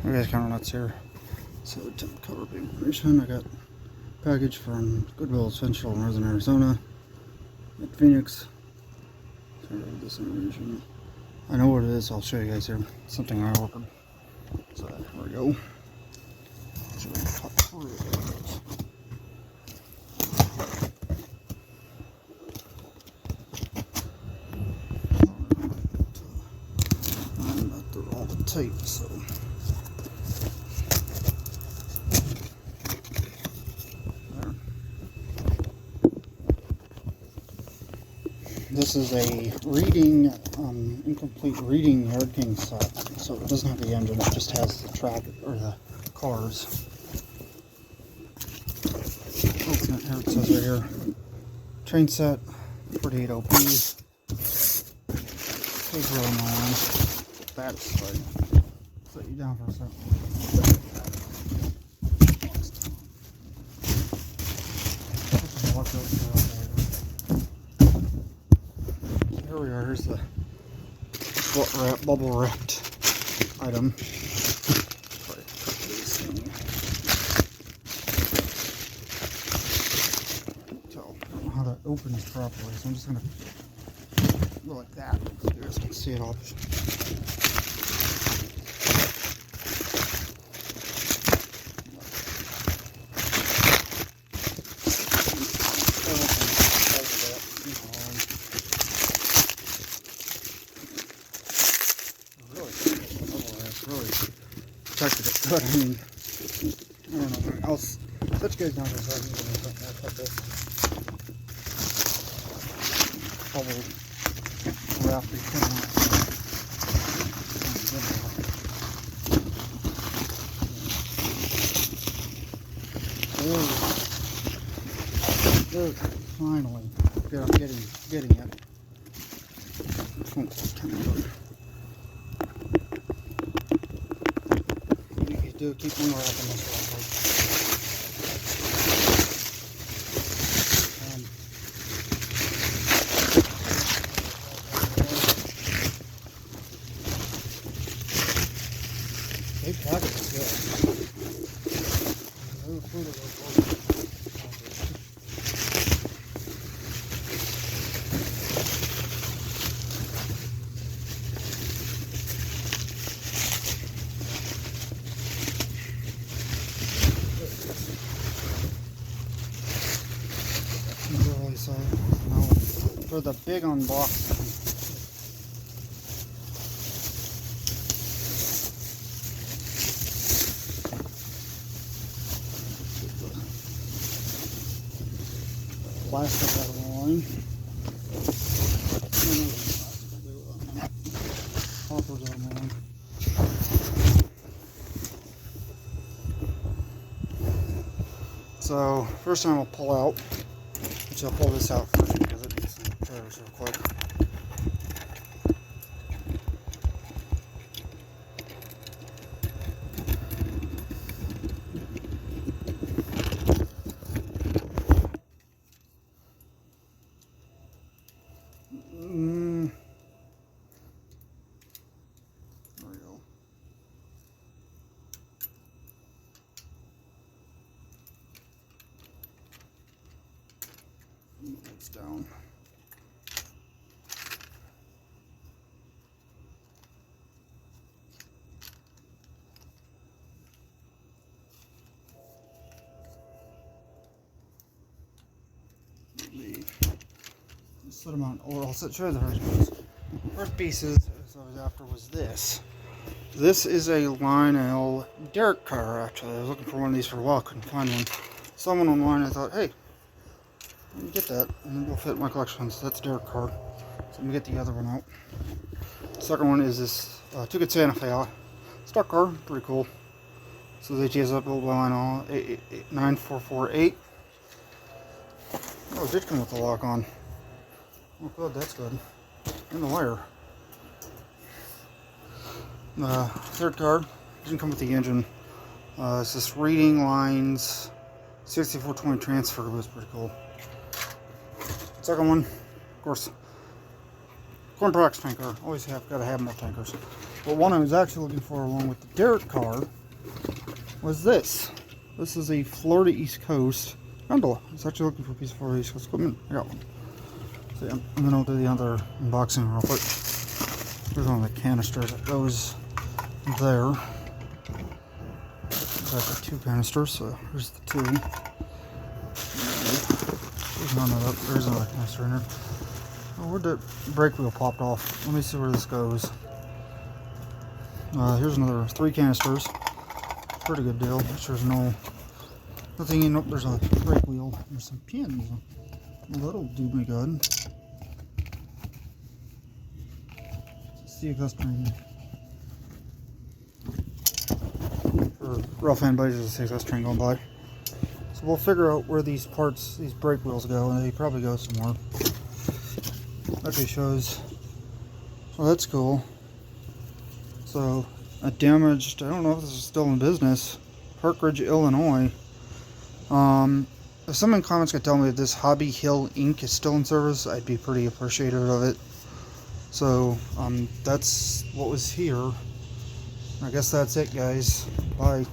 You guys kind of nuts here. So, temp cover information. I got package from Goodwill Central, Northern Arizona at Phoenix. Sorry about this information. I know what it is. I'll show you guys here. It's something I ordered. So there we go. So we cut through it. I'm not through all the tape, so. This is a reading, incomplete reading Yard King set, so it doesn't have the engine, it just has the track, or the cars. Open it, here it says right here, train set, 48OB, take row line, that's right, set you down for a second. Here we are, here's the bubble wrapped item. So, I don't know how that opens properly, so I'm just going to go like that so you guys can see it all. Really protected it good. I mean, I don't know what else. Such good numbers. I don't know what this bubble wrap thing. Finally, I'm getting it. Keep unwrapping this real quick. Big package is good. So now for the big unboxing. Plastic out of the line. Hoppers out of the line. So first time I'll pull out. I'll pull this out first because it needs some repairs real quick. There we go. It's down. Set them on, or I'll show you the first piece. First pieces, as I was after, was this. This is a Lionel derrick car, actually. I was looking for one of these for a while, couldn't find one. Someone online, I thought, hey, let me get that, and it'll fit my collection. So that's derrick car. So let me get the other one out. Second one is this Tuca Santa Fe stock car, pretty cool. So the ATS up built by Lionel 9448. Oh, it did come with the lock on. Oh, good, that's good. And the wire. Third card doesn't come with the engine. It's this reading lines 6420 transfer. Was pretty cool. Second one, of course, corn products tanker. Always gotta have more tankers. But one I was actually looking for along with the Derek car was this. This is a Florida East Coast gondola. I was actually looking for a piece of Florida East Coast equipment. I got one. So yeah, and then I'll do the other unboxing real quick. Here's one of the canisters that goes there. Got the 2 canisters, so here's the 2. There's another canister in there. Oh, where'd the brake wheel popped off? Let me see where this goes. Here's another 3 canisters. Pretty good deal. There's nothing in. Nope, there's a brake wheel. There's some pins. Well, that'll do me good. See a customer. For rough hand buddies, there's a 6S train going by. So we'll figure out where these parts, these brake wheels go, and they probably go somewhere. Actually shows. Well, that's cool. So, a damaged, I don't know if this is still in business, Park Ridge, Illinois. If someone in comments could tell me if this Hobby Hill Inc. is still in service, I'd be pretty appreciative of it. So, that's what was here. I guess that's it, guys. Bye.